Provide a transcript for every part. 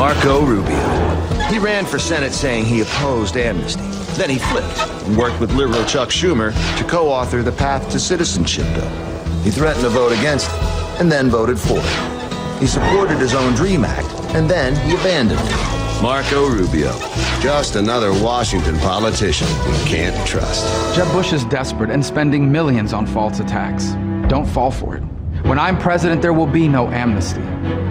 Marco Rubio. He ran for Senate saying he opposed amnesty. Then he flipped and worked with liberal Chuck Schumer to co-author the Path to Citizenship bill. He threatened to vote against it and then voted for it. He supported his own DREAM Act and then he abandoned it. Marco Rubio. Just another Washington politician we can't trust. Jeb Bush is desperate and spending millions on false attacks. Don't fall for it. When I'm president, there will be no amnesty.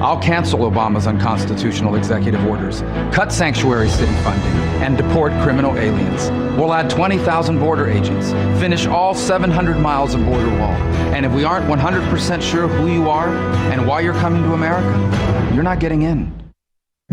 I'll cancel Obama's unconstitutional executive orders, cut sanctuary city funding, and deport criminal aliens. We'll add 20,000 border agents, finish all 700 miles of border wall. And if we aren't 100% sure who you are and why you're coming to America, you're not getting in.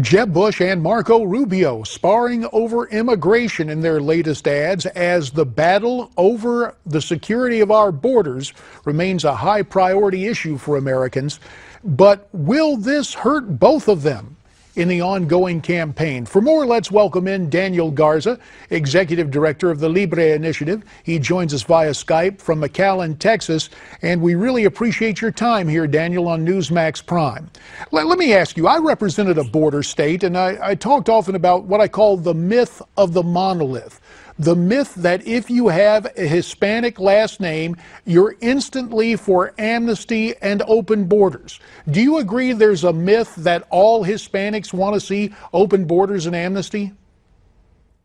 Jeb Bush and Marco Rubio sparring over immigration in their latest ads as the battle over the security of our borders remains a high priority issue for Americans. But will this hurt both of them in the ongoing campaign? For more, let's welcome in Daniel Garza, Executive Director of the Libre Initiative. He joins us via Skype from McAllen, Texas, and we really appreciate your time here, Daniel, on Newsmax Prime. Let me ask you, I represented a border state, and I talked often about what I call the myth of the monolith. The myth that if you have a Hispanic last name, you're instantly for amnesty and open borders. Do you agree there's a myth that all Hispanics want to see open borders and amnesty?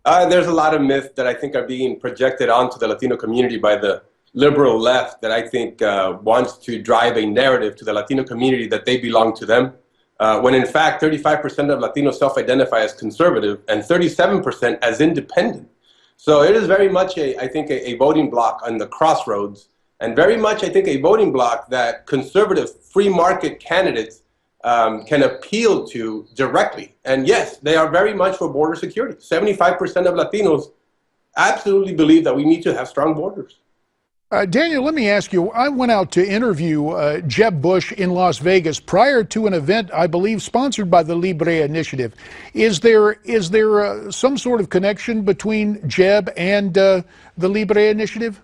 There's a lot of myths that I think are being projected onto the Latino community by the liberal left that I think wants to drive a narrative to the Latino community that they belong to them. When in fact, 35% of Latinos self-identify as conservative and 37% as independent. So it is very much, I think, a voting bloc on the crossroads, and very much, I think, a voting bloc that conservative free market candidates can appeal to directly. And yes, they are very much for border security. 75% of Latinos absolutely believe that we need to have strong borders. Daniel, let me ask you, I went out to interview Jeb Bush in Las Vegas prior to an event, I believe, sponsored by the Libre Initiative. Is there some sort of connection between Jeb and the Libre Initiative?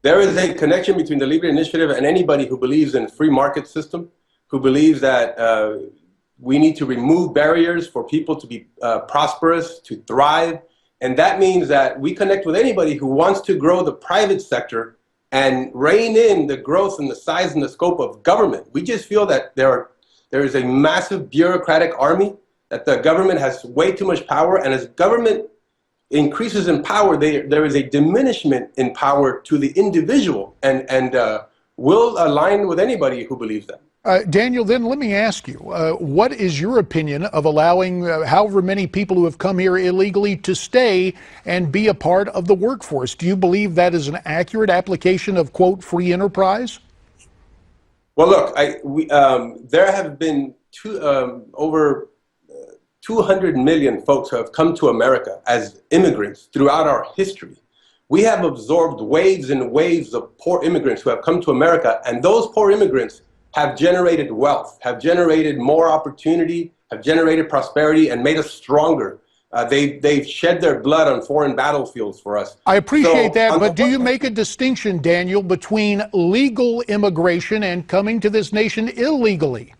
There is a connection between the Libre Initiative and anybody who believes in free market system, who believes that we need to remove barriers for people to be prosperous, to thrive. And that means that we connect with anybody who wants to grow the private sector and rein in the growth and the size and the scope of government. We just feel that there is a massive bureaucratic army, that the government has way too much power, and as government increases in power, there is a diminishment in power to the individual, and we'll align with anybody who believes that. Daniel, then let me ask you, what is your opinion of allowing however many people who have come here illegally to stay and be a part of the workforce? Do you believe that is an accurate application of, quote, free enterprise? Well, look, there have been over 200 million folks who have come to America as immigrants throughout our history. We have absorbed waves and waves of poor immigrants who have come to America, and those poor immigrants have generated wealth, have generated more opportunity, have generated prosperity, and made us stronger. They've shed their blood on foreign battlefields for us. I appreciate that, but do you make a distinction, Daniel, between legal immigration and coming to this nation illegally?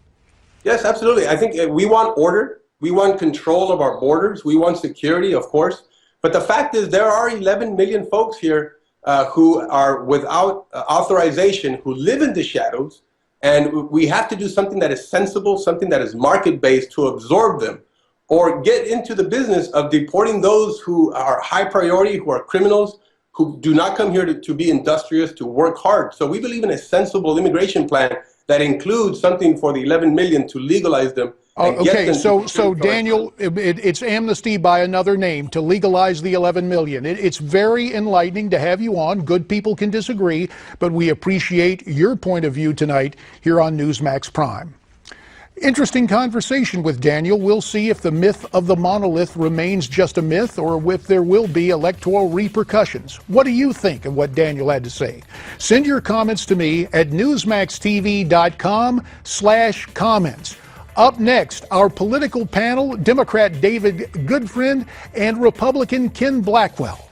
Yes, absolutely. I think we want order. We want control of our borders. We want security, of course. But the fact is there are 11 million folks here who are without authorization, who live in the shadows. And we have to do something that is sensible, something that is market-based to absorb them, or get into the business of deporting those who are high priority, who are criminals, who do not come here to be industrious, to work hard. So we believe in a sensible immigration plan that includes something for the 11 million to legalize them. Okay, so Daniel, it's amnesty by another name, to legalize the 11 million. It's very enlightening to have you on. Good people can disagree, but we appreciate your point of view tonight here on Newsmax Prime. Interesting conversation with Daniel. We'll see if the myth of the monolith remains just a myth or if there will be electoral repercussions. What do you think of what Daniel had to say? Send your comments to me at newsmaxtv.com/comments. Up next, our political panel, Democrat David Goodfriend and Republican Ken Blackwell.